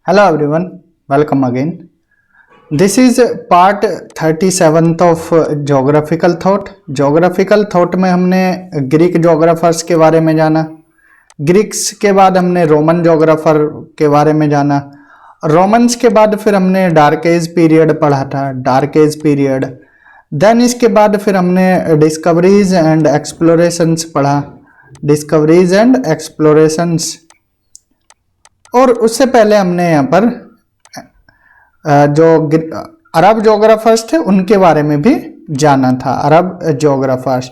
Hello everyone, welcome again. This is part 37th of Geographical Thought. Geographical Thought में हमने Greek geographers के बारे में जाना, ग्रीक्स के बाद हमने रोमन जोग्राफर के बारे में जाना, रोमन्स के बाद फिर हमने डार्क एज पीरियड पढ़ा था, डार्क एज पीरियड। देन इसके बाद फिर हमने डिस्कवरीज एंड एक्सप्लोरेशंस पढ़ा, डिस्कवरीज एंड एक्सप्लोरेशंस। और उससे पहले हमने यहाँ पर जो अरब जोग्राफर्स थे उनके बारे में भी जाना था, अरब जोग्राफर्स।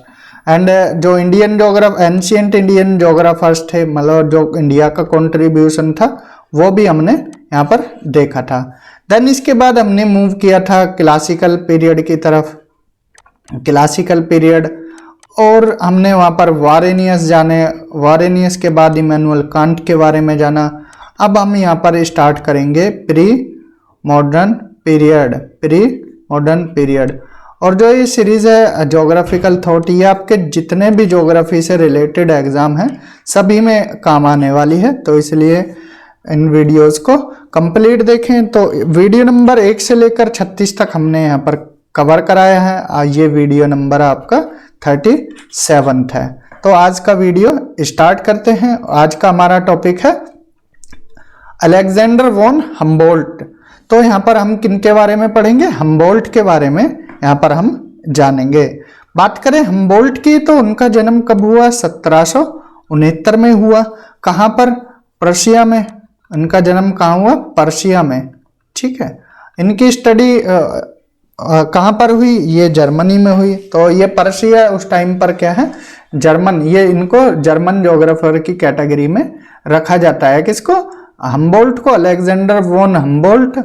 एंड जो इंडियन एंशिएंट इंडियन जोग्राफर्स थे, मतलब जो इंडिया का कंट्रीब्यूशन था, वो भी हमने यहाँ पर देखा था। देन इसके बाद हमने मूव किया था क्लासिकल पीरियड की तरफ, क्लासिकल पीरियड, और हमने वहाँ पर वारेनियस जाने, वारेनियस के बाद इमैनुअल कांट के बारे में जाना। अब हम यहाँ पर स्टार्ट करेंगे pre modern period, pre modern period. और जो ये सीरीज है ज्योग्राफिकल थॉट, ये आपके जितने भी ज्योग्राफी से रिलेटेड एग्जाम हैं सभी में काम आने वाली है, तो इसलिए इन वीडियोस को कंप्लीट देखें। तो वीडियो नंबर 1 से लेकर 36 तक हमने यहाँ पर कवर कराया है। ये वीडियो नंबर आपका 37 है। तो आज का वीडियो स्टार्ट करते हैं। आज का हमारा टॉपिक है अलेक्जेंडर वॉन हम्बोल्ट। तो यहाँ पर हम किनके बारे में पढ़ेंगे? हम्बोल्ट के बारे में यहाँ पर हम जानेंगे। बात करें हम्बोल्ट की, तो उनका जन्म कब हुआ? 1769 में हुआ। कहाँ पर? पर्शिया में। उनका जन्म कहाँ हुआ? पर्शिया में। ठीक है। इनकी स्टडी कहाँ पर हुई? ये जर्मनी में हुई। तो ये पर्शिया उस टाइम पर क्या है? जर्मन। ये इनको जर्मन ज्योग्राफर की कैटेगरी में रखा जाता है। किसको? हम्बोल्ट को, अलेक्जेंडर वॉन हम्बोल्ट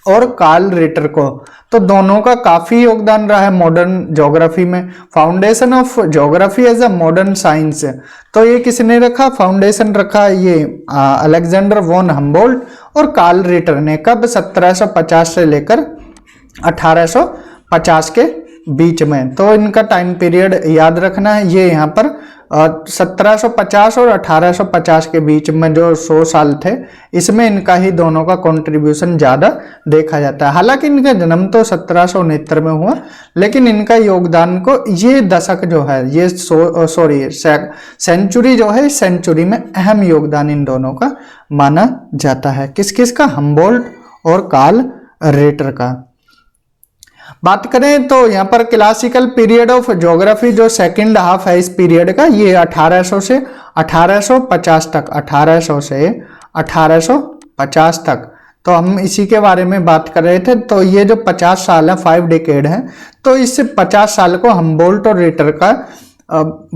और कार्ल रिटर को। तो दोनों का काफी योगदान रहा है मॉडर्न ज्योग्राफी में। Foundation of geography as a modern science, तो ये किसने रखा? फाउंडेशन रखा ये अलेक्जेंडर वॉन हम्बोल्ट और कार्ल रिटर ने। कब? 1750 से लेकर 1850 के बीच में। तो इनका टाइम पीरियड याद रखना है। ये यहाँ पर 1750 और 1850 के बीच में जो 100 साल थे, इसमें इनका ही दोनों का कंट्रीब्यूशन ज़्यादा देखा जाता है। हालांकि इनका जन्म तो 1769 में हुआ, लेकिन इनका योगदान को ये दशक जो है, ये सेंचुरी जो है, इस सेंचुरी में अहम योगदान इन दोनों का माना जाता है। किस किस का? हम्बोल्ट और कार्ल रिटर का। बात करें तो यहाँ पर क्लासिकल पीरियड ऑफ ज्योग्राफी जो सेकंड हाफ है इस पीरियड का, ये 1800 से 1850 तक, 1800 से 1850 तक। तो हम इसी के बारे में बात कर रहे थे। तो ये जो 50 साल है, 5 डेकेड है, तो इस 50 साल को हम्बोल्ट और रिटर का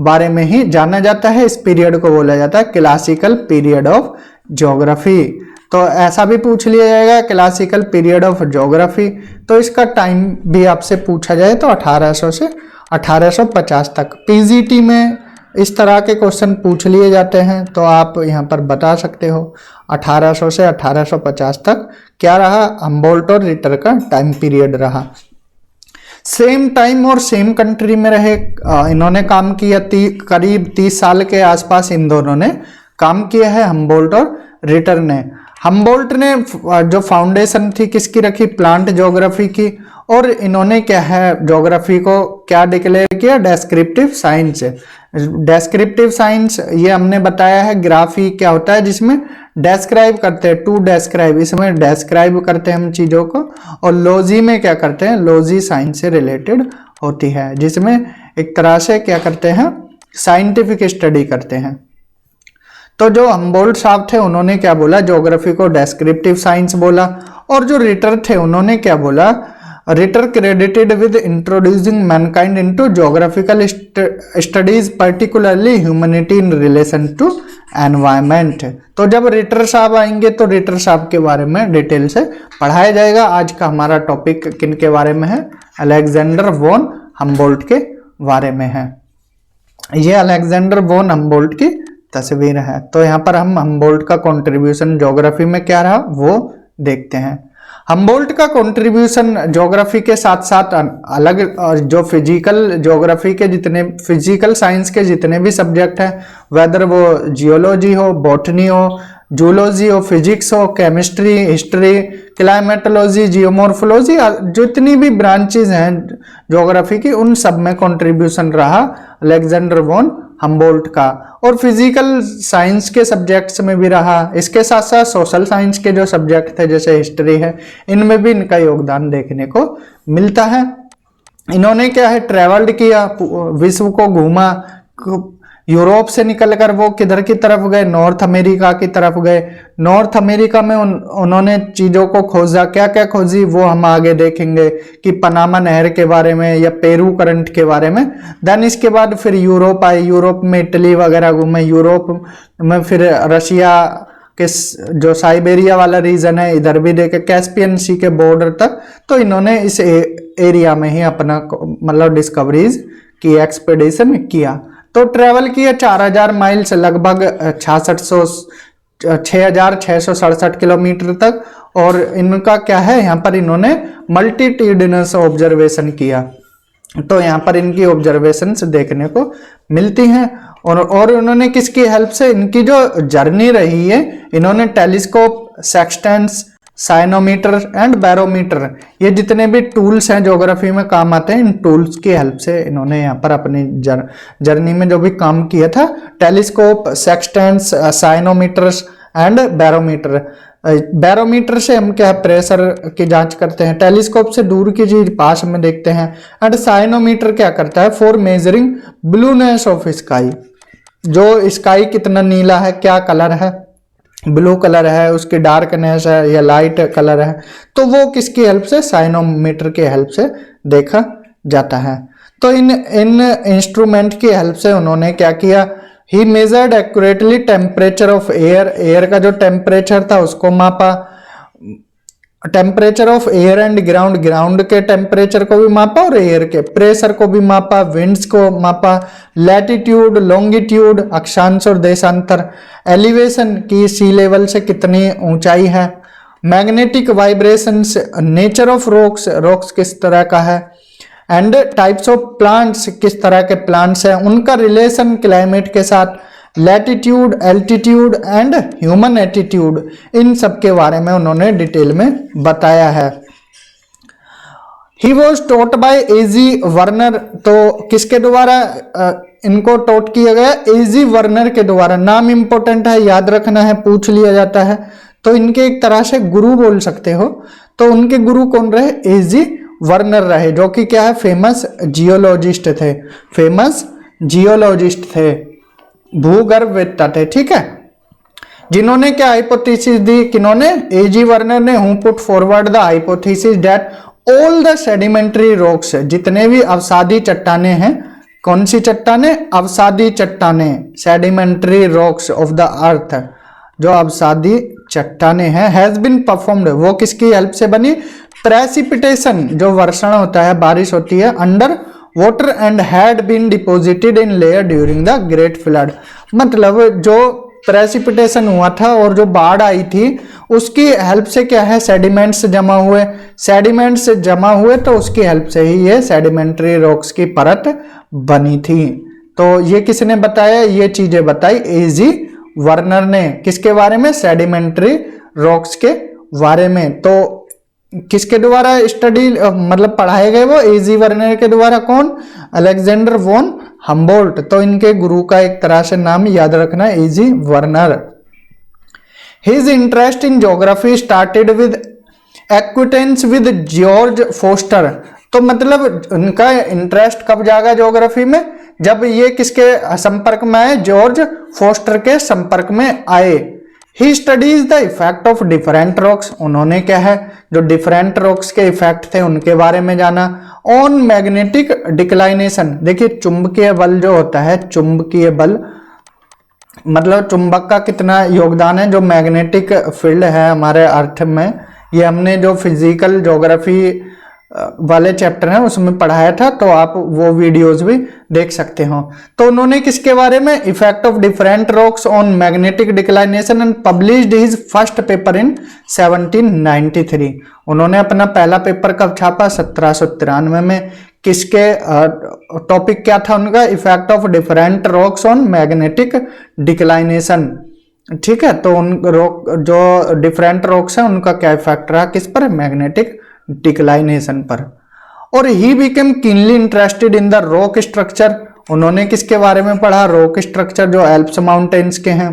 बारे में ही जाना जाता है। इस पीरियड को बोला जाता है क्लासिकल पीरियड ऑफ ज्योग्राफी। तो ऐसा भी पूछ लिया जाएगा क्लासिकल पीरियड ऑफ ज्योग्राफी, तो इसका टाइम भी आपसे पूछा जाए तो 1800 से 1850 तक। पीजीटी में इस तरह के क्वेश्चन पूछ लिए जाते हैं, तो आप यहाँ पर बता सकते हो 1800 से 1850 तक क्या रहा? हम्बोल्ट और रिटर का टाइम पीरियड रहा। सेम टाइम और सेम कंट्री में रहे इन्होंने काम किया। करीब 30 साल के आसपास इन दोनों ने काम किया है, हम्बोल्ट और रिटर ने। हम्बोल्ट ने जो फाउंडेशन थी किसकी रखी? प्लांट ज्योग्राफी की। और इन्होंने क्या है, ज्योग्राफी को क्या डिक्लेयर किया? Descriptive science. डेस्क्रिप्टिव साइंस ये हमने बताया है, ग्राफी क्या होता है जिसमें डेस्क्राइब करते हैं, टू डेस्क्राइब, इसमें डेस्क्राइब करते हैं हम चीजों को। और लॉजी में क्या करते हैं? लॉजी साइंस से रिलेटेड होती है, जिसमें एक तरह से क्या करते हैं? साइंटिफिक स्टडी करते हैं। तो जो हम्बोल्ट साहब थे उन्होंने क्या बोला? ज्योग्राफी को डेस्क्रिप्टिव साइंस बोला। और जो रिटर थे उन्होंने क्या बोला? Ritter credited with introducing mankind into geographical studies, particularly humanity in relation to environment. तो जब रिटर साहब आएंगे तो रिटर साहब के बारे में डिटेल से पढ़ाया जाएगा। आज का हमारा टॉपिक किन के बारे में है? अलेक्जेंडर वॉन हम्बोल्ट के बारे में है। ये अलेक्जेंडर वॉन हम्बोल्ट की तस्वीर है। तो यहाँ पर हम हम्बोल्ट का कंट्रीब्यूशन ज्योग्राफी में क्या रहा वो देखते हैं। हम्बोल्ट का कंट्रीब्यूशन ज्योग्राफी के साथ साथ अलग जो फिजिकल ज्योग्राफी के जितने फिजिकल साइंस के जितने भी सब्जेक्ट हैं, वेदर वो जियोलॉजी हो, बॉटनी हो, जूलॉजी हो, फिजिक्स हो, केमिस्ट्री, हिस्ट्री, क्लाइमेटोलॉजी, जियोमॉर्फोलॉजी, जितनी भी ब्रांचेज हैं ज्योग्राफी की, उन सब में कंट्रीब्यूशन रहा अलेक्जेंडर वॉन हम्बोल्ट का। और फिजिकल साइंस के सब्जेक्ट्स में भी रहा। इसके साथ साथ सोशल साइंस के जो सब्जेक्ट थे जैसे हिस्ट्री है, इनमें भी इनका योगदान देखने को मिलता है। इन्होंने क्या है, ट्रेवल्ड किया, विश्व को घूमा। यूरोप से निकलकर वो किधर की तरफ गए, नॉर्थ अमेरिका की तरफ गए। नॉर्थ अमेरिका में उन्होंने चीजों को खोजा। क्या क्या खोजी वो हम आगे देखेंगे कि पनामा नहर के बारे में या पेरू करंट के बारे में। देन इसके बाद फिर यूरोप आए, यूरोप में इटली वगैरह घूमे, यूरोप में फिर रशिया के जो साइबेरिया वाला रीजन है इधर भी देखे, कैस्पियन सी के बॉर्डर तक। तो इन्होंने इस एरिया में ही अपना मतलब डिस्कवरीज की, एक्सपेडिशन किया। तो ट्रेवल किया 4000 माइल्स, लगभग 6667 किलोमीटर तक। और इनका क्या है, यहाँ पर इन्होंने मल्टीट्यूडिनस ऑब्जर्वेशन किया। तो यहाँ पर इनकी ऑब्जर्वेशंस देखने को मिलती हैं। और उन्होंने किसकी हेल्प से, इनकी जो जर्नी रही है, इन्होंने टेलीस्कोप, सेक्सटेंस, साइनोमीटर एंड बैरोमीटर, ये जितने भी टूल्स हैं ज्योग्राफी में काम आते हैं, इन टूल्स की हेल्प से इन्होंने यहाँ पर अपनी जर्नी में जो भी काम किया था, टेलीस्कोप, सेक्सटेंस, साइनोमीटर्स एंड बैरोमीटर। बैरोमीटर से हम क्या प्रेशर की जांच करते हैं, टेलीस्कोप से दूर की चीज पास में देखते हैं, एंड साइनोमीटर क्या करता है, for measuring blueness of sky, जो स्काई कितना नीला है, क्या कलर है, ब्लू कलर है, उसकी डार्कनेस है या लाइट कलर है, तो वो किसकी हेल्प से, साइनोमीटर की हेल्प से देखा जाता है। तो इन इंस्ट्रूमेंट की हेल्प से उन्होंने क्या किया, he measured accurately temperature of air, air का जो टेम्परेचर था उसको मापा, temperature of air and ground, ground के टेम्परेचर को भी मापा और एयर के प्रेशर को भी मापा, विंड्स को मापा, लैटिट्यूड, लॉन्गिट्यूड, अक्षांश और देशांतर, एलिवेशन की सी लेवल से कितनी ऊंचाई है, magnetic vibrations, nature of rocks, rocks किस तरह का है, एंड टाइप्स ऑफ प्लांट्स, किस तरह के प्लांट्स हैं, उनका रिलेशन क्लाइमेट के साथ, latitude, altitude and human attitude, इन सब के बारे में उन्होंने डिटेल में बताया है। He was taught by A G Werner, तो किसके द्वारा इनको टॉट किया गया, एजी वर्नर के द्वारा। नाम इंपॉर्टेंट है, याद रखना है, पूछ लिया जाता है, तो इनके एक तरह से गुरु बोल सकते हो। तो उनके गुरु कौन रहे, एजी वर्नर रहे, जो कि क्या है, फेमस जियोलॉजिस्ट थे, फेमस जियोलॉजिस्ट थे, भूगर्भवेत्ता थे, ठीक है। जिन्होंने क्या हाइपोथेसिस दी, किन्होंने, एजी वर्नर ने, who put forward the hypothesis that all the sedimentary rocks, जितने भी अवसादी चट्टाने हैं, कौन सी चट्टाने, अवसादी चट्टाने, सेडिमेंट्री रॉक्स ऑफ द अर्थ, जो अवसादी चट्टाने हैं, हैज बीन परफॉर्म्ड, वो किसकी हेल्प से बनी, प्रेसिपिटेशन, जो वर्षण होता है, बारिश होती है, under water and had been deposited in layer during the great flood, मतलब जो प्रेसिपिटेशन हुआ था और जो बाढ़ आई थी उसकी हेल्प से क्या है, सेडिमेंट्स जमा हुए, सेडिमेंट्स जमा हुए तो उसकी हेल्प से ही ये सेडिमेंट्री रॉक्स की परत बनी थी। तो ये किसने बताया, ये चीजें बताई एजी वर्नर ने, किसके बारे में, सेडिमेंट्री रॉक्स के बारे में। तो किसके द्वारा स्टडी मतलब पढ़ाए गए, वो एजी वर्नर के द्वारा, कौन, अलेक्जेंडर वॉन हम्बोल्ट। तो इनके गुरु का एक तरह से नाम याद रखना, A G Werner. His interest in geography started with acquaintance with George Forster, तो मतलब उनका इंटरेस्ट कब जागा ज्योग्राफी में, जब ये किसके संपर्क में आए, जॉर्ज फोस्टर के संपर्क में आए। He studies the effect of different rocks, उन्होंने क्या है, जो डिफरेंट रॉक्स के इफेक्ट थे उनके बारे में जाना। ऑन मैग्नेटिक डिक्लाइनेशन, देखिए चुंबकीय बल जो होता है, चुंबकीय बल मतलब चुंबक का कितना योगदान है, जो मैग्नेटिक फील्ड है हमारे अर्थ में, ये हमने जो फिजिकल ज्योग्राफी वाले चैप्टर हैं उसमें पढ़ाया था, तो आप वो वीडियोस भी देख सकते हो। तो उन्होंने किसके बारे में, effect of different rocks on magnetic declination, and published his first paper in 1793। उन्होंने अपना पहला पेपर कब छापा, 1793 में। किसके टॉपिक क्या था उनका, effect of different rocks on magnetic declination, ठीक है, तो उन रॉक जो डिफरेंट रॉक्स हैं उनका क्या इफेक्ट रहा किस पर, मैग्नेटिक डिक्लाइनेशन पर। और he became keenly interested in the rock structure, उन्होंने किसके बारे में पढ़ा, रॉक स्ट्रक्चर जो एल्प्स माउंटेन्स के हैं।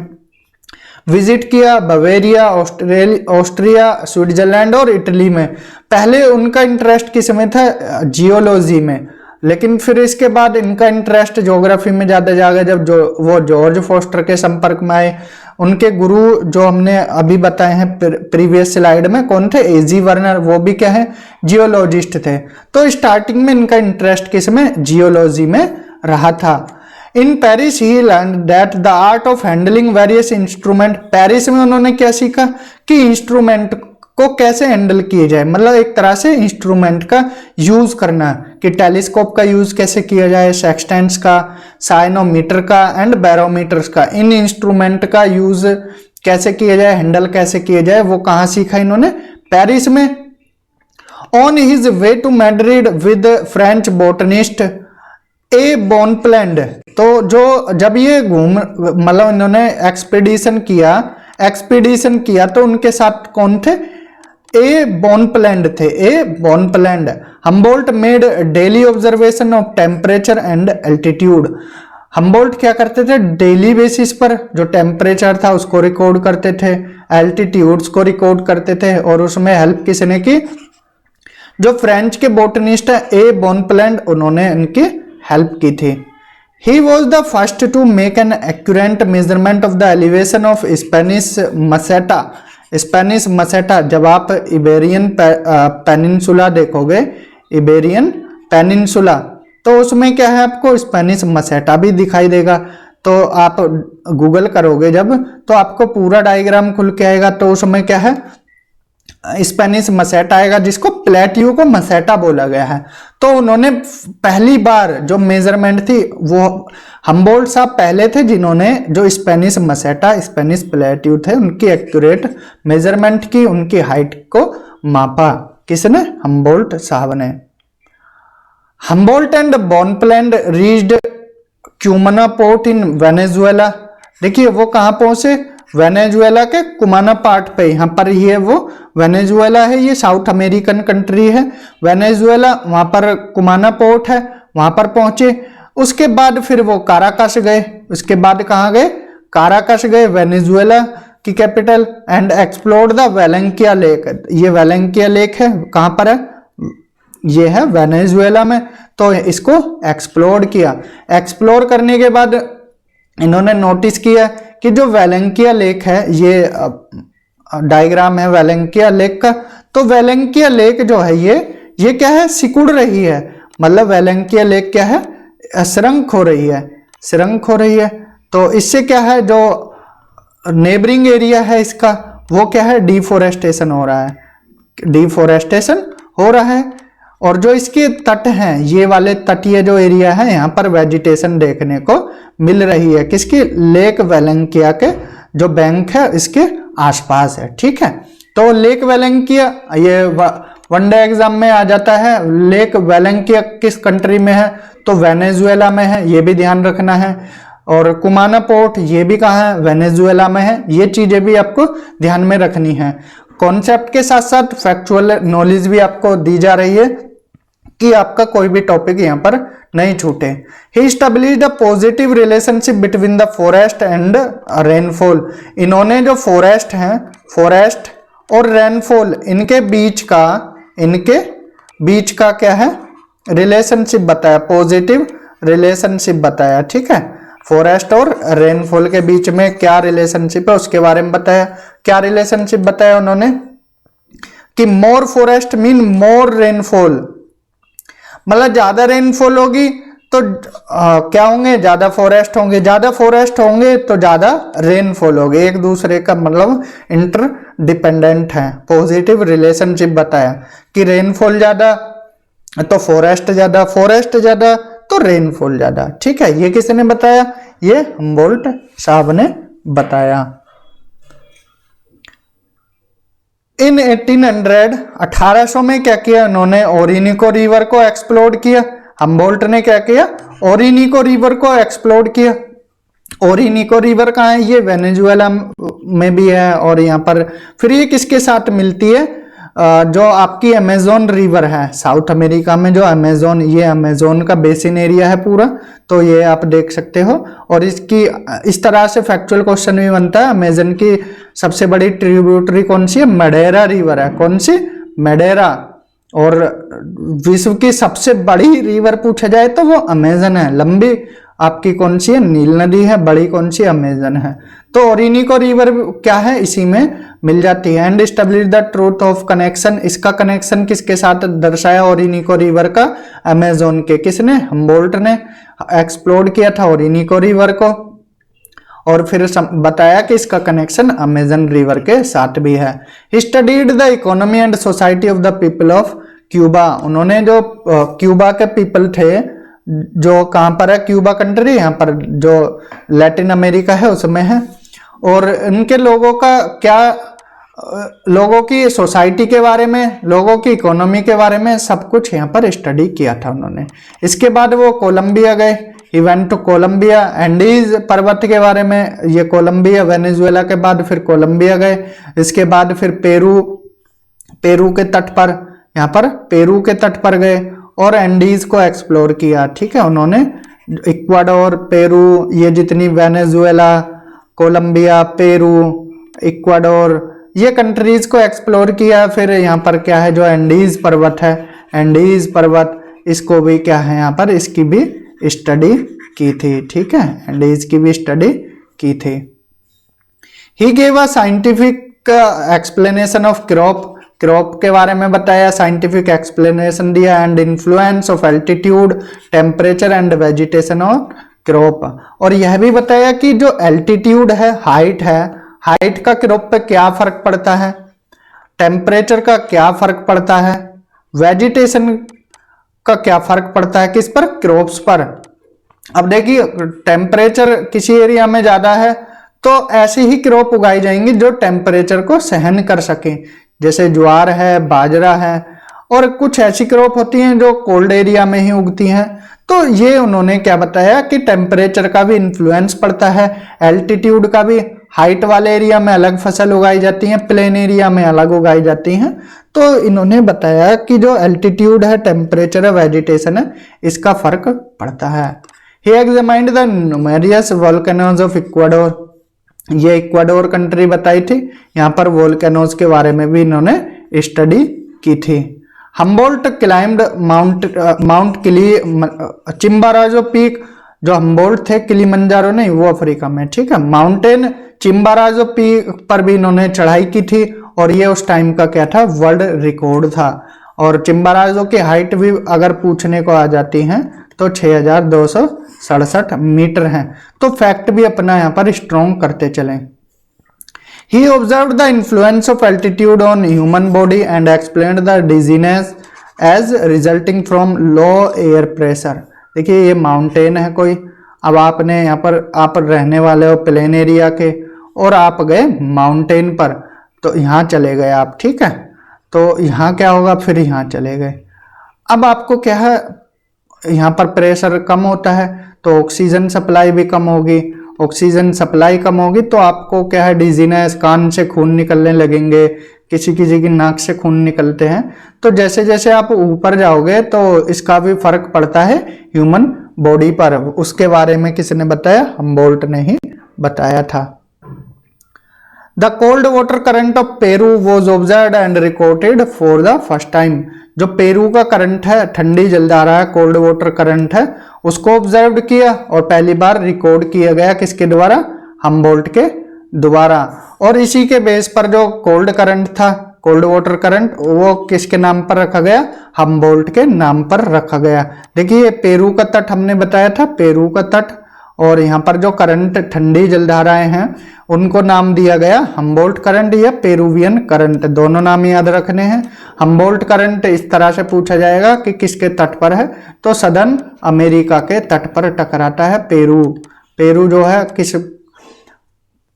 विजिट किया बवेरिया, ऑस्ट्रिया, स्विट्जरलैंड और इटली में। पहले उनका इंटरेस्ट किस में था, जियोलॉजी में, लेकिन फिर इसके बाद इनका इंटरेस्ट ज्योग्राफी में ज़्यादा जागा जब वो जॉर्ज फोस्टर के संपर्क में आए। उनके गुरु जो हमने अभी बताए हैं प्रीवियस स्लाइड में कौन थे, एजी वर्नर, वो भी क्या है, जियोलॉजिस्ट थे। तो स्टार्टिंग में इनका इंटरेस्ट किस में, जियोलॉजी में रहा था। In Paris he learn that the art of handling various instrument, Paris में उन्होंने क्या सीखा कि इंस्ट्रूमेंट को कैसे हैंडल किए जाए, मतलब एक तरह से इंस्ट्रूमेंट का यूज करना, कि टेलीस्कोप का यूज कैसे किया जाए, सेक्सटेंस का, साइनोमीटर का एंड बैरोमीटर्स का, इन इंस्ट्रूमेंट का यूज कैसे किया जाए, हैंडल कैसे किया जाए, वो कहाँ सीखा इन्होंने, पेरिस में। On his way to Madrid with French botanist A Bonpland, तो जो जब ये मतलब इन्होंने एक्सपीडिशन किया तो उनके साथ कौन थे, ए बॉनप्लैंड थे, A Bonpland. Humboldt made daily observation of temperature and altitude, Humboldt क्या करते थे, डेली बेसिस पर जो टेम्परेचर था उसको रिकॉर्ड करते थे, एल्टीट्यूड्स को रिकॉर्ड करते थे, और उसमें हेल्प किसने की, जो फ्रेंच के बोटनिस्ट है ए बॉनप्लैंड, उन्होंने इनकी हेल्प की थी। He was the first to make an accurate measurement of the elevation of Spanish Meseta. Spanish मसेटा, जब आप इबेरियन पेनिनसुला देखोगे, इबेरियन पेनिनसुला, तो उसमें क्या है, आपको स्पेनिश मसेटा भी दिखाई देगा। तो आप गूगल करोगे जब, तो आपको पूरा डायग्राम खुल के आएगा, तो उसमें क्या है, स्पेनिश मसेटा आएगा, जिसको प्लेट्यू को मसेटा बोला गया है। तो उन्होंने पहली बार जो मेजरमेंट थी, वो हम्बोल्ट साहब पहले थे जिन्होंने जो स्पेनिश मसेटा, स्पेनिश प्लेट्यू थे, उनकी एक्यूरेट मेजरमेंट की, उनकी हाइट को मापा, किसने, हम्बोल्ट साहब ने। Humboldt and Bonpland reached Cumana port in Venezuela, देखिए वो कहां पहुंचे, वेनेजुएला के कुमाना पार्ट पे, यहाँ पर ये वो वेनेजुएला है, ये साउथ अमेरिकन कंट्री है वेनेजुएला, वहां पर कुमाना पोर्ट है, वहां पर पहुंचे। उसके बाद फिर वो काराकस गए, उसके बाद कहाँ गए, काराकस गए, वेनेजुएला की capital, and explored the Valencia lake, ये वेलेंकिया लेक है, कहाँ पर है, ये है वेनेजुएला में। तो इसको एक्सप्लोर किया, एक्सप्लोर करने के बाद इन्होंने नोटिस किया कि जो वेलेंकिया लेक है, ये डायग्राम है वेलेंकिया लेक का, तो वेलेंकिया लेक जो है ये क्या है, सिकुड़ रही है, मतलब वेलेंकिया लेक क्या है, श्रंक हो रही है, श्रंक हो रही है। तो इससे क्या है, जो नेबरिंग एरिया है इसका, वो क्या है, डिफोरेस्टेशन हो रहा है, डिफोरेस्टेशन हो रहा है। और जो इसके तट हैं, ये वाले तटीय जो एरिया है, यहाँ पर वेजिटेशन देखने को मिल रही है, किसकी, लेक वेलेंकिया के जो बैंक है इसके आसपास है, ठीक है। तो लेक वेलेंकिया, ये वनडे एग्जाम में आ जाता है, लेक वेलेंकिया किस कंट्री में है, तो वेनेजुएला में है, ये भी ध्यान रखना है। और कुमाना पोर्ट, ये भी कहाँ है, वेनेजुएला में है, ये चीजें भी आपको ध्यान में रखनी है। कॉन्सेप्ट के साथ साथ फैक्चुअल नॉलेज भी आपको दी जा रही है कि आपका कोई भी टॉपिक यहाँ पर नहीं छूटे। He established a positive relationship between the forest and rainfall, इन्होंने जो फॉरेस्ट हैं, फॉरेस्ट और रेनफॉल, इनके बीच का क्या है, रिलेशनशिप बताया, पॉजिटिव रिलेशनशिप बताया, ठीक है। फॉरेस्ट और रेनफॉल के बीच में क्या रिलेशनशिप है उसके बारे में बताया। क्या रिलेशनशिप बताया उन्होंने, कि मोर फॉरेस्ट मीन मोर रेनफॉल, मतलब ज्यादा रेनफॉल होगी तो क्या होंगे, ज्यादा फॉरेस्ट होंगे, ज्यादा फॉरेस्ट होंगे तो ज्यादा रेनफॉल होगी, एक दूसरे का मतलब इंटर डिपेंडेंट है। पॉजिटिव रिलेशनशिप बताया कि रेनफॉल ज्यादा तो फॉरेस्ट ज्यादा, फॉरेस्ट ज्यादा तो रेनफॉल ज्यादा, ठीक है। ये किसने बताया, ये हम्बोल्ट साहब ने बताया। इन 1800 में क्या किया इन्होंने, ओरिनिको रिवर को एक्सप्लोर किया। हम्बोल्ट ने क्या किया, ओरिनिको रिवर को एक्सप्लोर किया। ओरिनिको रिवर कहाँ है, ये वेनेजुएला में भी है। और यहाँ पर फिर ये किसके साथ मिलती है, जो आपकी अमेजोन रिवर है साउथ अमेरिका में, जो अमेजोन, ये अमेजोन का बेसिन एरिया है पूरा, तो ये आप देख सकते हो। और इसकी इस तरह से फैक्चुअल क्वेश्चन भी बनता है, अमेजन की सबसे बड़ी ट्रिब्यूटरी कौन सी है, मैडेरा रिवर है। कौन सी, मैडेरा। और विश्व की सबसे बड़ी रिवर पूछा जाए तो वो अमेजन है। लंबी आपकी कौन सी है, नील नदी है। बड़ी कौन सी, अमेजन है। तो ओरिनिको रिवर क्या है, इसी में मिल जाती है। And establish the truth of connection, इसका कनेक्शन किसके साथ दर्शाया ओरिनिको रिवर का, अमेजोन के। किसने, हम्बोल्ट ने एक्सप्लोर किया था ओरिनिको रिवर को, और फिर बताया कि इसका कनेक्शन अमेजन रिवर के साथ भी है। He studied the economy and society of the people of Cuba, उन्होंने जो क्यूबा के पीपल थे, जो कहां पर है, क्यूबा कंट्री यहाँ पर जो लैटिन अमेरिका है उसमें है, और इनके लोगों का क्या, लोगों की सोसाइटी के बारे में, लोगों की इकोनॉमी के बारे में सब कुछ यहाँ पर स्टडी किया था उन्होंने। इसके बाद वो कोलंबिया गए, इवेंट टू कोलंबिया, एंडीज पर्वत के बारे में, ये कोलंबिया, वेनेजुएला के बाद फिर कोलंबिया गए। इसके बाद फिर पेरू के तट पर, यहाँ पर पेरू के तट पर गए और एंडीज को एक्सप्लोर किया। ठीक है, उन्होंने इक्वाडोर, पेरू, ये जितनी वेनेजुएला, कोलंबिया, पेरू, इक्वाडोर, ये कंट्रीज को एक्सप्लोर किया। फिर यहाँ पर क्या है, जो एंडीज पर्वत है, एंडीज पर्वत, इसको भी क्या है यहाँ पर, इसकी भी स्टडी की थी। ठीक है, एंडीज की भी स्टडी की थी। He gave a scientific explanation of crop, crop के बारे में बताया, साइंटिफिक एक्सप्लेनेशन दिया। And influence of altitude, temperature and vegetation of crop, और यह भी बताया कि जो एल्टीट्यूड है, हाइट है, हाइट का क्रॉप पे क्या फर्क पड़ता है, टेम्परेचर का क्या फर्क पड़ता है, वेजिटेशन का क्या फर्क पड़ता है, किस पर, क्रॉप्स पर। अब देखिए, टेम्परेचर किसी एरिया में ज्यादा है तो ऐसे ही क्रॉप उगाई जाएंगी जो टेम्परेचर को सहन कर सके, जैसे ज्वार है, बाजरा है, और कुछ ऐसी क्रॉप होती हैं जो कोल्ड एरिया में ही उगती हैं। तो ये उन्होंने क्या बताया कि टेम्परेचर का भी इन्फ्लुएंस पड़ता है, एल्टीट्यूड का भी, हाइट वाले एरिया में अलग फसल उगाई जाती हैं, प्लेन एरिया में अलग उगाई जाती हैं। तो इन्होंने बताया कि जो एल्टीट्यूड है, टेम्परेचर है, वेजिटेशन है, इसका फर्क पड़ता है। He examined the numerous volcanoes of Ecuador, ये इक्वाडोर कंट्री बताई थी, यहाँ पर वोल्केनोज के बारे में भी इन्होंने स्टडी की थी। हम्बोल्ट क्लाइम्ड माउंट चिम्बाराजो पीक, जो हम्बोल्ट थे, किलिमंजारो नहीं, वो अफ्रीका में। ठीक है, माउंटेन चिम्बाराजो पीक पर भी इन्होंने चढ़ाई की थी, और ये उस टाइम का क्या था, वर्ल्ड रिकॉर्ड था। और चिम्बाराजो की हाइट भी अगर पूछने को आ जाती है तो 6267 मीटर है। तो फैक्ट भी अपना यहाँ पर स्ट्रॉन्ग करते चलें। He observed the influence of altitude on human body and explained the dizziness as resulting from low air pressure। देखिए, ये माउंटेन है कोई, अब आपने यहाँ पर, आप रहने वाले हो प्लेन एरिया के और आप गए माउंटेन पर, तो यहाँ चले गए आप। ठीक है, तो यहाँ क्या होगा, फिर यहाँ चले गए। अब आपको क्या है, यहाँ पर प्रेशर कम होता है तो ऑक्सीजन सप्लाई भी कम होगी, ऑक्सीजन सप्लाई कम होगी तो आपको क्या है, डिजीनेस, कान से खून निकलने लगेंगे, किसी किसी की नाक से खून निकलते हैं। तो जैसे जैसे आप ऊपर जाओगे तो इसका भी फर्क पड़ता है ह्यूमन बॉडी पर। उसके बारे में किसने बताया, हम्बोल्ट ने ही बताया था। The cold water current of Peru was observed and recorded for the first time. जो पेरू का करंट है, ठंडी जलधारा है, कोल्ड वाटर करंट है, उसको ऑब्जर्व किया और पहली बार रिकॉर्ड किया गया किसके द्वारा, हम्बोल्ट के द्वारा। और इसी के बेस पर जो कोल्ड करंट था, कोल्ड वाटर करंट, वो किसके नाम पर रखा गया, हम्बोल्ट के नाम पर रखा गया। देखिए, पेरू का तट हमने बताया था, पेरू का तट, और यहाँ पर जो करंट, ठंडी जलधाराएं हैं, उनको नाम दिया गया हम्बोल्ट करंट या पेरुवियन करंट, दोनों नाम याद रखने हैं। हम्बोल्ट करंट इस तरह से पूछा जाएगा कि किसके तट पर है, तो सदर्न अमेरिका के तट पर टकराता है पेरू। पेरू जो है किस,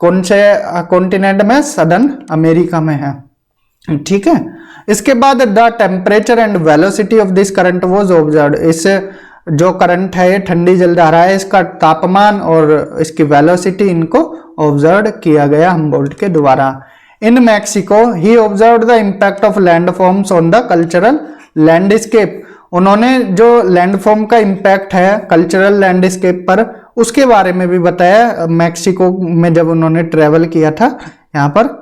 कौन से कॉन्टिनेंट में, सदर्न अमेरिका में है। ठीक है, इसके बाद the temperature and velocity of this current was observed. इस जो करंट है, ये ठंडी जलधारा है, इसका तापमान और इसकी वेलोसिटी इनको ऑब्जर्व किया गया हम्बोल्ट के द्वारा। इन Mexico he observe the impact of landforms on the cultural landscape. उन्होंने जो लैंडफॉर्म का इम्पैक्ट है कल्चरल लैंडस्केप पर, उसके बारे में भी बताया। मैक्सिको में जब उन्होंने ट्रेवल किया था, यहाँ पर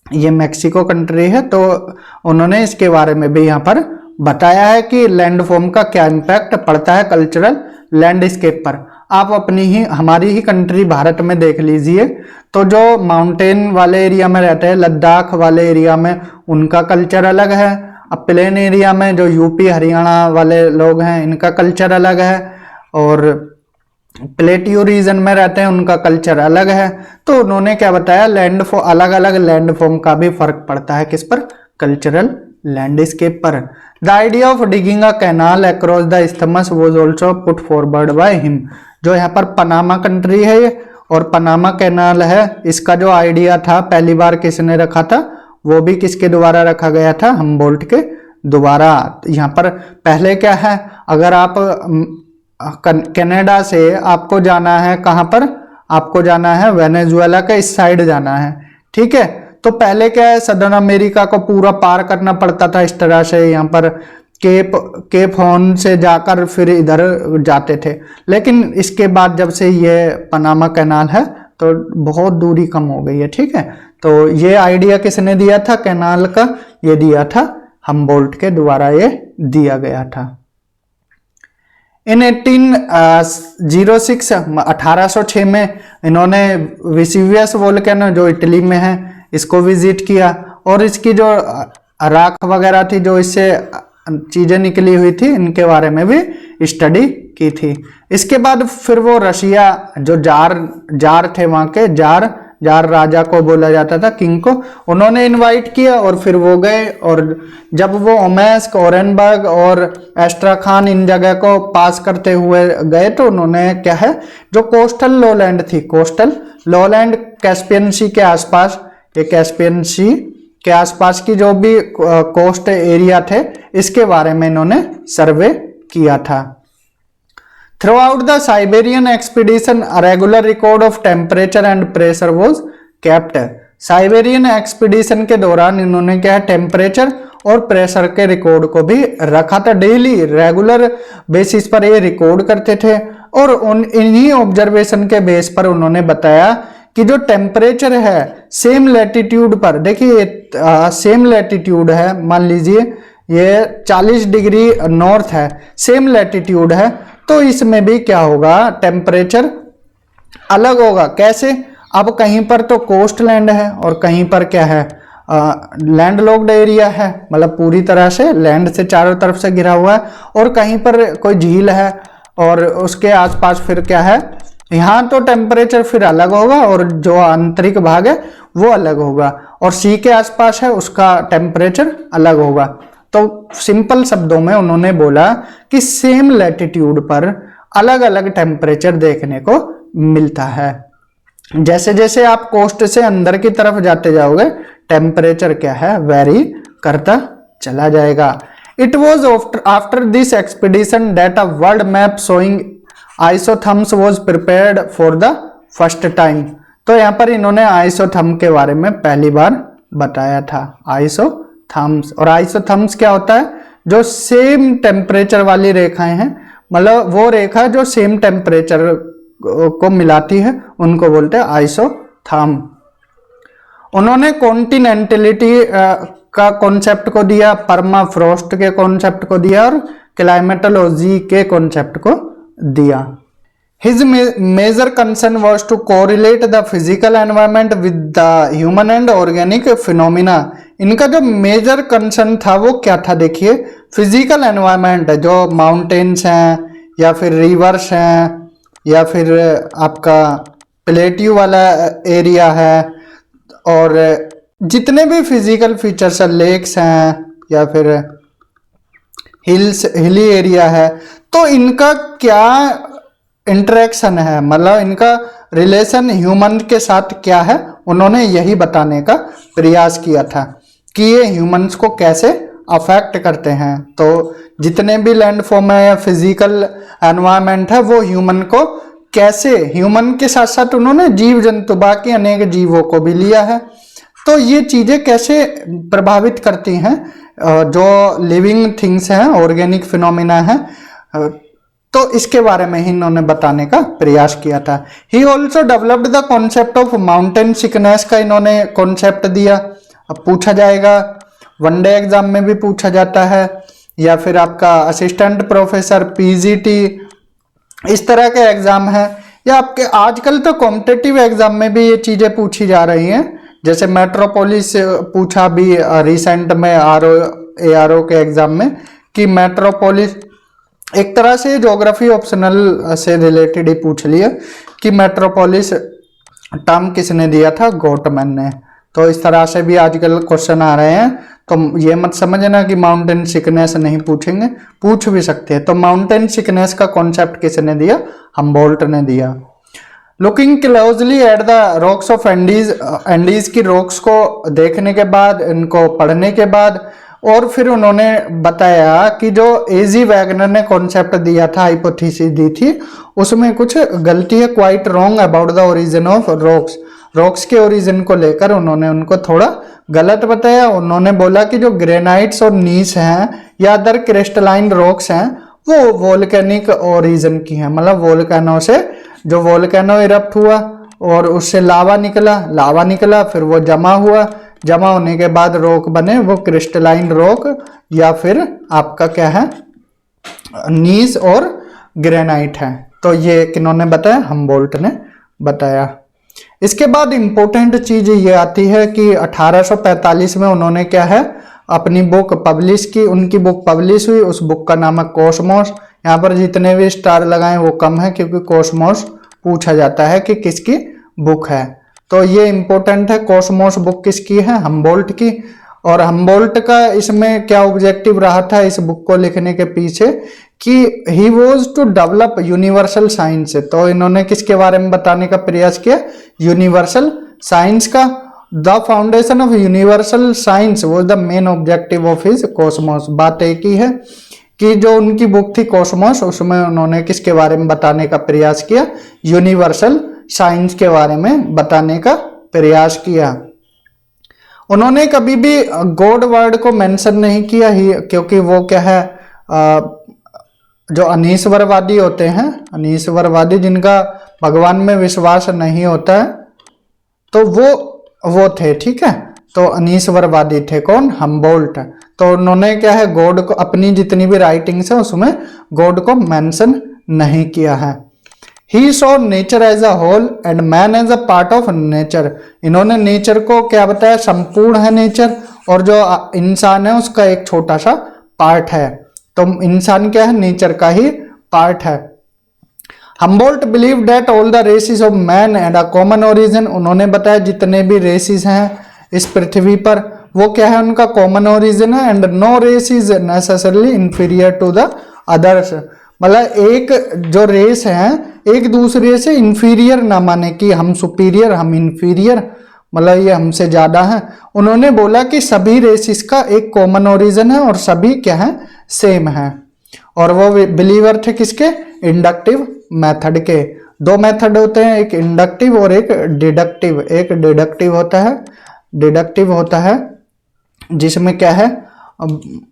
ये मैक्सिको कंट्री है, तो उन्होंने इसके बारे में भी यहाँ पर बताया है कि लैंडफॉर्म का क्या इम्पैक्ट पड़ता है कल्चरल लैंडस्केप पर। आप अपनी ही हमारी ही कंट्री भारत में देख लीजिए, तो जो माउंटेन वाले एरिया में रहते हैं, लद्दाख वाले एरिया में, उनका कल्चर अलग है। अब प्लेन एरिया में जो यूपी हरियाणा वाले लोग हैं, इनका कल्चर अलग है, और प्लेटियो रीजन में रहते हैं, उनका कल्चर अलग है। तो उन्होंने क्या बताया, लैंडफॉर्म, अलग अलग लैंडफॉर्म का भी फर्क पड़ता है किस पर, कल्चरल लैंडस्केप पर। The idea of digging a canal across the isthmus was also put forward by him. जो यहाँ पर पनामा कंट्री है ये, और पनामा कैनाल है, इसका जो आइडिया था पहली बार किसने रखा था, वो भी किसके द्वारा रखा गया था, हम्बोल्ट के द्वारा। यहाँ पर पहले क्या है, अगर आप कनाडा से आपको जाना है कहाँ पर, आपको जाना है वेनेजुएला के इस साइड जाना है, ठीक है। तो पहले क्या है, सदर्न अमेरिका को पूरा पार करना पड़ता था इस तरह से, यहाँ पर केप हॉर्न से जाकर फिर इधर जाते थे। लेकिन इसके बाद जब से ये पनामा कैनाल है तो बहुत दूरी कम हो गई है, ठीक है। तो ये आइडिया किसने दिया था कैनाल का, ये दिया था हम्बोल्ट के द्वारा, ये दिया गया था। इन 1806 1806 में इन्होंने विसिवियस वोल्केनो जो इटली में है, इसको विजिट किया, और इसकी जो राख वगैरह थी, जो इससे चीजें निकली हुई थी, इनके बारे में भी स्टडी की थी। इसके बाद फिर वो रशिया, जो जार थे वहां के, जार राजा को बोला जाता था, किंग को, उन्होंने इनवाइट किया, और फिर वो गए। और जब वो ओमेस्क, ओरेनबर्ग और एस्ट्राखान इन जगह को पास करते हुए गए, तो उन्होंने क्या है, जो कोस्टल लोलैंड थी, कोस्टल लोलैंड कैस्पियन सी के आसपास, ये कैस्पियन सी के आसपास की जो भी कोस्ट एरिया थे, इसके बारे में इन्होंने सर्वे किया था। Throughout the Siberian expedition, a regular record of temperature and pressure was kept. Siberian expedition के दौरान इन्होंने क्या है, टेम्परेचर और प्रेशर के रिकॉर्ड को भी रखा था। डेली रेगुलर बेसिस पर ये रिकॉर्ड करते थे, और इन्हीं ऑब्जर्वेशन के बेस पर उन्होंने बताया कि जो टेम्परेचर है सेम लैटिट्यूड पर, देखिए सेम लैटिट्यूड है, मान लीजिए ये 40 डिग्री नॉर्थ है, सेम लैटिट्यूड है, तो इसमें भी क्या होगा, टेम्परेचर अलग होगा। कैसे, अब कहीं पर तो कोस्ट लैंड है और कहीं पर क्या है, लैंड लॉक्ड एरिया है, मतलब पूरी तरह से लैंड से चारों तरफ से घिरा हुआ है, और कहीं पर कोई झील है और उसके आसपास फिर क्या है, यहाँ तो टेम्परेचर फिर अलग होगा, और जो आंतरिक भाग है वो अलग होगा, और सी के आसपास है उसका टेम्परेचर अलग होगा। तो सिंपल शब्दों में उन्होंने बोला कि सेम लैटिट्यूड पर अलग अलग टेम्परेचर देखने को मिलता है। जैसे जैसे आप कोस्ट से अंदर की तरफ जाते जाओगे, टेम्परेचर क्या है, वेरी करता चला जाएगा। It was after this expedition that a world map showing isotherms was prepared for the first time. तो यहाँ पर इन्होंने आइसोथर्म के बारे में पहली बार बताया था, आइसोथर्म्स। और आइसोथर्म्स क्या होता है, जो सेम टेम्परेचर वाली रेखाएं हैं, मतलब वो रेखा जो सेम टेम्परेचर को मिलाती है, उनको बोलते हैं आइसोथर्म। उन्होंने कॉन्टिनेंटलिटी का कॉन्सेप्ट को दिया, परमाफ्रॉस्ट के कॉन्सेप्ट को दिया, और क्लाइमेटोलॉजी के कॉन्सेप्ट को दिया। His major concern was to correlate the physical environment with the human and organic phenomena. इनका जो मेजर कंसर्न था वो क्या था, देखिए, फिजिकल एनवायरनमेंट, जो माउंटेन्स हैं या फिर रिवर्स हैं या फिर आपका प्लेट्यू वाला एरिया है, और जितने भी फिजिकल फीचर्स हैं, लेक्स हैं या फिर हिली एरिया है, तो इनका क्या इंटरेक्शन है, मतलब इनका रिलेशन ह्यूमन के साथ क्या है, उन्होंने यही बताने का प्रयास किया था कि ये ह्यूमंस को कैसे अफेक्ट करते हैं। तो जितने भी लैंड फॉर्म है या फिजिकल एनवायरनमेंट है वो ह्यूमन को कैसे, ह्यूमन के साथ साथ उन्होंने जीव जंतु बाकी अनेक जीवों को भी लिया है, तो ये चीजें कैसे प्रभावित करती हैं जो लिविंग थिंग्स हैं, ऑर्गेनिक फिनोमिना है, तो इसके बारे में ही इन्होंने बताने का प्रयास किया था। He also developed the concept of mountain sickness का इन्होंने कॉन्सेप्ट दिया। अब पूछा जाएगा, वनडे एग्जाम में भी पूछा जाता है, या फिर आपका असिस्टेंट प्रोफेसर पीजीटी इस तरह के एग्जाम है, या आपके आजकल तो कॉम्पिटिटिव एग्जाम में भी ये चीजें पूछी जा रही हैं। जैसे मेट्रोपोलिस पूछा भी रिसेंट में ARO के एग्जाम में कि मेट्रोपोलिस एक तरह से ज्योग्राफी ऑप्शनल से रिलेटेड ही पूछ लिया कि मेट्रोपोलिस टर्म किसने दिया था, गोटमैन ने। तो इस तरह से भी आजकल क्वेश्चन आ रहे हैं, तो ये मत समझना कि माउंटेन सिकनेस नहीं पूछेंगे, पूछ भी सकते हैं। तो माउंटेन सिकनेस का कॉन्सेप्ट किसने दिया, हम्बोल्ट ने दिया। Looking closely at the rocks of Andes की रॉक्स को देखने के बाद, इनको पढ़ने के बाद, और फिर उन्होंने बताया कि जो एजी वैगनर ने कॉन्सेप्ट दिया था, हाइपोथेसिस दी थी, उसमें कुछ गलती है, quite wrong about the origin of rocks. Rocks के ओरिजिन को लेकर उन्होंने उनको थोड़ा गलत बताया। उन्होंने बोला कि जो ग्रेनाइट्स और नीस हैं या अदर क्रिस्टलाइन रॉक्स हैं वो वोल्केनिक ओरिजिन की हैं, मतलब वोल्केनो से, जो वोल्केनो इरप्ट हुआ और उससे लावा निकला, फिर वो जमा हुआ, जमा होने के बाद रॉक बने, वो क्रिस्टलाइन रॉक या फिर आपका क्या है, नीस और ग्रेनाइट है। तो ये किन्होंने बताया, हम्बोल्ट ने बताया। इसके बाद इंपॉर्टेंट चीज ये आती है कि 1845 में उन्होंने क्या है, अपनी बुक पब्लिश की। उनकी बुक पब्लिश हुई, उस बुक का नाम है कॉस्मोस। यहाँ पर जितने भी स्टार लगाएं वो कम है, क्योंकि कॉस्मोस पूछा जाता है कि किसकी बुक है। तो ये इंपॉर्टेंट है, कॉस्मोस बुक किसकी है, हम्बोल्ट की। और हम्बोल्ट का इसमें क्या ऑब्जेक्टिव रहा था इस बुक को लिखने के पीछे, कि he was to develop universal science. तो इन्होंने किसके बारे में बताने का प्रयास किया, यूनिवर्सल साइंस का। The foundation of universal science was the main objective of his Cosmos. बात एक ही है कि जो उनकी बुक थी कॉस्मोस, उसमें उन्होंने किसके बारे में बताने का प्रयास किया, यूनिवर्सल साइंस के बारे में बताने का प्रयास किया। उन्होंने कभी भी गॉड वर्ड को मेंशन नहीं किया ही, क्योंकि वो क्या है, जो अनीश्वरवादी होते हैं, अनीश्वरवादी जिनका भगवान में विश्वास नहीं होता है, तो वो थे, ठीक है। तो अनीश्वरवादी थे कौन, हम्बोल्ट। तो उन्होंने क्या है, गॉड को, अपनी जितनी भी राइटिंग्स है उसमें गॉड को मेंशन नहीं किया है। He saw nature as a whole and man as a part of nature. इन्होंने नेचर को क्या बताया, संपूर्ण है नेचर, और जो इंसान है उसका एक छोटा सा पार्ट है। तो इंसान क्या है, नेचर का ही पार्ट है। Humboldt believe that all the races of man and a common origin. उन्होंने बताया जितने भी रेसेस हैं इस पृथ्वी पर वो क्या है, उनका कॉमन ओरिजिन है। And no race is necessarily inferior to the others. मतलब एक जो रेस है एक दूसरे से इंफीरियर ना माने कि हम सुपीरियर हम इंफीरियर, मतलब ये हमसे ज्यादा है। उन्होंने बोला कि सभी रेसिस का एक कॉमन ओरिजिन है और सभी क्या है, सेम है। और वो बिलीवर थे किसके, इंडक्टिव मेथड के। दो मेथड होते हैं, एक इंडक्टिव और एक डिडक्टिव। एक डिडक्टिव होता है जिसमें क्या है,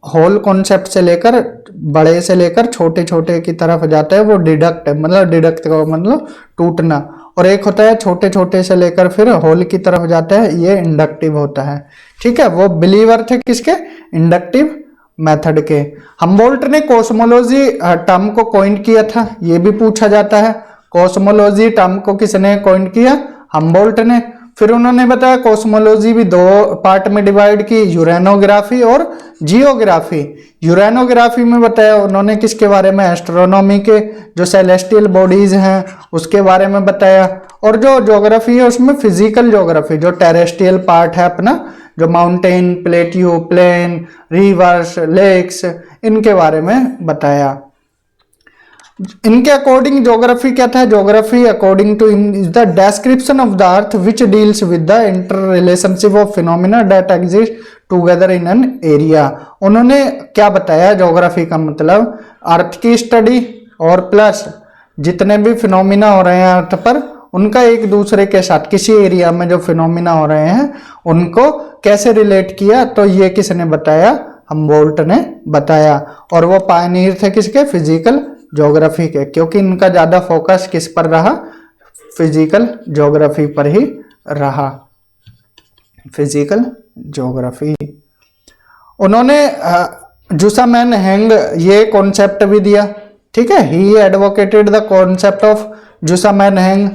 होल कॉन्सेप्ट से लेकर बड़े से लेकर छोटे छोटे की तरफ जाता है, वो डिडक्ट है, मतलब डिडक्ट का मतलब टूटना। और एक होता है छोटे छोटे से लेकर फिर होल की तरफ जाता है, ये इंडक्टिव होता है, ठीक है। वो बिलीवर थे किसके, इंडक्टिव मेथड के। हम्बोल्ट ने कॉस्मोलॉजी टर्म को कॉइन किया था, ये भी पूछा जाता है। कॉस्मोलॉजी टर्म को किसने कॉइन किया, हम्बोल्ट ने। फिर उन्होंने बताया कॉस्मोलॉजी भी दो पार्ट में डिवाइड की, यूरेनोग्राफी और जियोग्राफी। यूरेनोग्राफी में बताया उन्होंने किसके बारे में, एस्ट्रोनॉमी के जो सेलेस्टियल बॉडीज हैं उसके बारे में बताया। और जो ज्योग्राफी है उसमें फिजिकल ज्योग्राफी, जो टेरेस्ट्रियल पार्ट है अपना, जो mountain, plateau, plain, rivers, lakes, इनके बारे में बताया। इनके अकॉर्डिंग ज्योग्राफी क्या था, geography according to is the description of the earth which deals with the interrelationship of phenomena that exist together in an area. उन्होंने क्या बताया, ज्योग्राफी का मतलब अर्थ की स्टडी और प्लस जितने भी फिनोमिना हो रहे हैं अर्थ पर उनका एक दूसरे के साथ, किसी एरिया में जो फिनोमिना हो रहे हैं उनको कैसे रिलेट किया, तो ये किसने बताया, हम्बोल्ट ने बताया। और वो पायनियर थे किसके, फिजिकल ज्योग्राफी के, क्योंकि इनका ज्यादा फोकस किस पर रहा, फिजिकल ज्योग्राफी पर ही रहा, फिजिकल ज्योग्राफी। उन्होंने जुसामैन हैंग ये कॉन्सेप्ट भी दिया, ठीक है, he advocated the concept of Zusammenhang,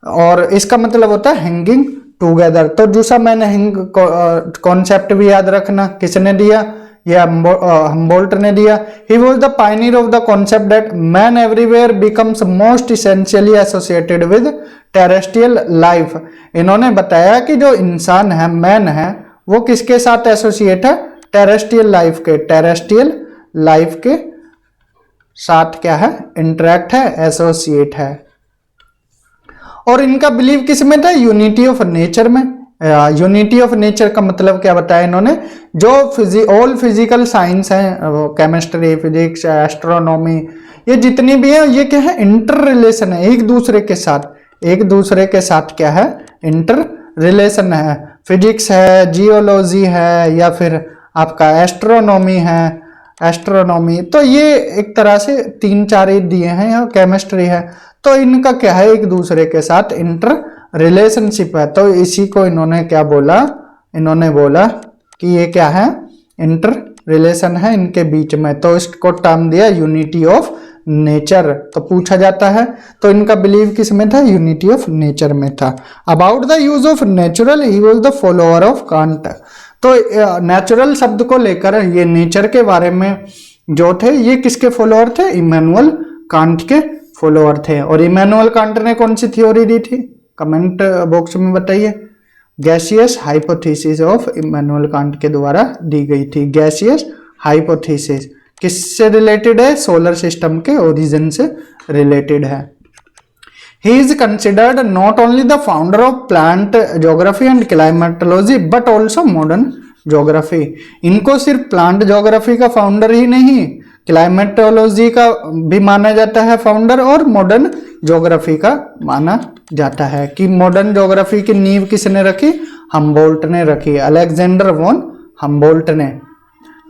और इसका मतलब होता है हैंगिंग टुगेदर। तो जुसामैन हैंग कॉन्सेप्ट भी याद रखना, किसने दिया, ये हम्बोल्ट ने दिया। He was the Pioneer of the concept that man everywhere becomes most essentially associated with terrestrial life. इन्होंने बताया कि जो इंसान है, मैन है, वो किसके साथ एसोसिएट है, टेरेस्ट्रियल लाइफ के, टेरेस्ट्रियल लाइफ के साथ क्या है, इंटरेक्ट है, एसोसिएट है। और इनका बिलीव किस में था, यूनिटी ऑफ नेचर में। यूनिटी ऑफ नेचर का मतलब क्या बताया इन्होंने, जो ऑल फिजिकल साइंस हैं, केमिस्ट्री, फिजिक्स, एस्ट्रोनॉमी, ये जितनी भी है, ये क्या है, इंटर रिलेशन है एक दूसरे के साथ, एक दूसरे के साथ क्या है, इंटर रिलेशन है। फिजिक्स है, जियोलॉजी है, या फिर आपका एस्ट्रोनॉमी है, एस्ट्रोनॉमी, तो ये एक तरह से 3-4 ही दिए हैं, या केमिस्ट्री है, तो इनका क्या है, एक दूसरे के साथ इंटर रिलेशनशिप है। तो इसी को इन्होंने क्या बोला, इन्होंने बोला कि ये क्या है, इंटर रिलेशन है इनके बीच में, तो इसको टर्म दिया यूनिटी ऑफ नेचर। तो पूछा जाता है, तो इनका बिलीव किस में था, यूनिटी ऑफ नेचर में था। About the use of natural he was the follower of can't. तो नेचुरल शब्द को लेकर, ये नेचर के बारे में जो थे, ये किसके फॉलोअर थे, इमैनुअल कांट के फॉलोअर थे। और इमैनुअल कांट ने कौन सी थ्योरी दी थी, कमेंट बॉक्स में बताइए। Gaseous hypothesis of Immanuel Kant के द्वारा दी गई थी। गैसियस हाइपोथेसिस किससे रिलेटेड है, सोलर सिस्टम के ओरिजिन से रिलेटेड है। He is considered not only the founder of plant geography and climatology but also modern geography। इनको सिर्फ प्लांट ज्योग्राफी का फाउंडर ही नहीं, क्लाइमेटोलॉजी का भी माना जाता है फाउंडर, और मॉडर्न ज्योग्राफी का माना जाता है। कि मॉडर्न ज्योग्राफी की नींव किसने रखी, हम्बोल्ट ने रखी, अलेक्जेंडर वॉन हम्बोल्ट ने।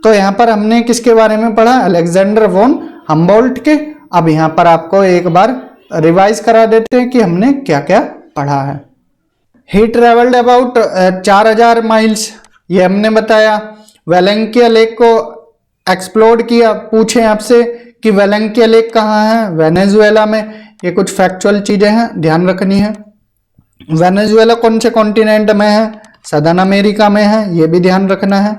तो यहाँ पर हमने किसके बारे में पढ़ा, अलेक्जेंडर वॉन हम्बोल्ट के। अब यहाँ पर आपको एक बार रिवाइज करा देते हैं कि हमने क्या क्या पढ़ा है। ही ट्रेवल्ड अबाउट 4000 माइल्स, ये हमने बताया। वेलेंकिया लेक को एक्सप्लोर किया। पूछे आपसे कि वेलेंकिया लेक कहाँ है, वेनेजुएला में। ये कुछ फैक्चुअल चीजें हैं, ध्यान रखनी है। वेनेजुएला कौन से कॉन्टिनेंट में है, सदर्न अमेरिका में है, ये भी ध्यान रखना है।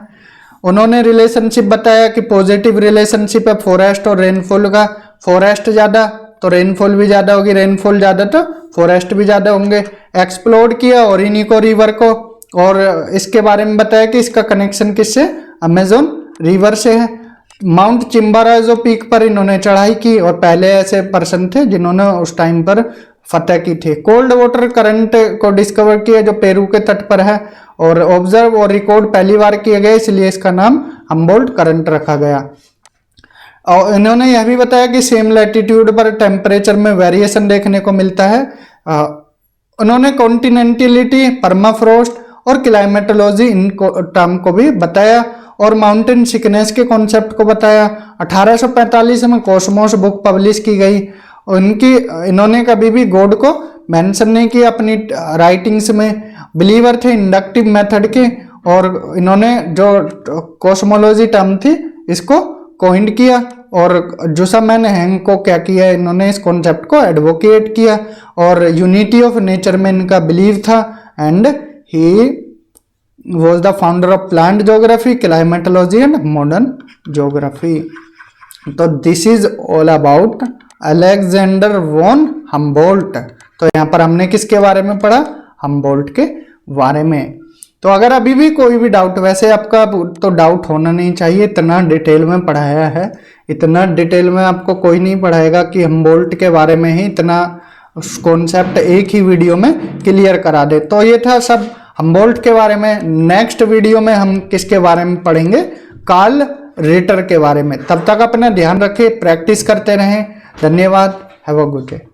उन्होंने रिलेशनशिप बताया कि पॉजिटिव रिलेशनशिप है फॉरेस्ट और रेनफॉल का। फॉरेस्ट ज्यादा तो रेनफॉल भी ज्यादा होगी, रेनफॉल ज्यादा तो फॉरेस्ट भी ज्यादा होंगे। एक्सप्लोर किया ओरिनिको रिवर को, और इसके बारे में बताया कि इसका कनेक्शन किससे, अमेजोन रिवर से है। माउंट चिम्बाराजो पीक पर इन्होंने चढ़ाई की, और पहले ऐसे पर्सन थे जिन्होंने उस टाइम पर फतेह की थी। कोल्ड वाटर करंट को डिस्कवर किया जो पेरू के तट पर है, और ऑब्जर्व और रिकॉर्ड पहली बार किया गया, इसलिए इसका नाम हम्बोल्ट करंट रखा गया। और इन्होंने यह भी बताया कि सेम लैटिट्यूड पर टेम्परेचर में वेरिएशन देखने को मिलता है। उन्होंने कॉन्टिनेंटलिटी, परमाफ्रोस्ट और क्लाइमेटोलॉजी इन टर्म को भी बताया, और माउंटेन सिकनेस के कॉन्सेप्ट को बताया। 1845 में कॉस्मोस बुक पब्लिश की गई। इन्होंने कभी भी गॉड को मेंशन नहीं किया अपनी राइटिंग्स में। बिलीवर थे इंडक्टिव मेथड के, और इन्होंने जो कॉस्मोलॉजी टर्म थी इसको कॉइंड किया। और जुसामैन हैंग को क्या किया, इन्होंने इस कॉन्सेप्ट को एडवोकेट किया, और यूनिटी ऑफ नेचर में इनका बिलीव था। And he was the founder of plant geography, climatology and modern geography। तो this is all about Alexander von Humboldt. तो यहाँ पर हमने किसके बारे में पढ़ा, हम्बोल्ट के बारे में। तो अगर अभी भी कोई भी डाउट, वैसे आपका तो डाउट होना नहीं चाहिए, इतना डिटेल में पढ़ाया है, इतना डिटेल में आपको कोई नहीं पढ़ाएगा कि हम्बोल्ट के बारे में ही इतना कॉन्सेप्ट एक ही वीडियो में क्लियर करा दे। तो ये था सब हम्बोल्ट के बारे में। नेक्स्ट वीडियो में हम किसके बारे में पढ़ेंगे, कार्ल रिटर के बारे में। तब तक अपना ध्यान रखें, प्रैक्टिस करते रहें। धन्यवाद। Have a good day.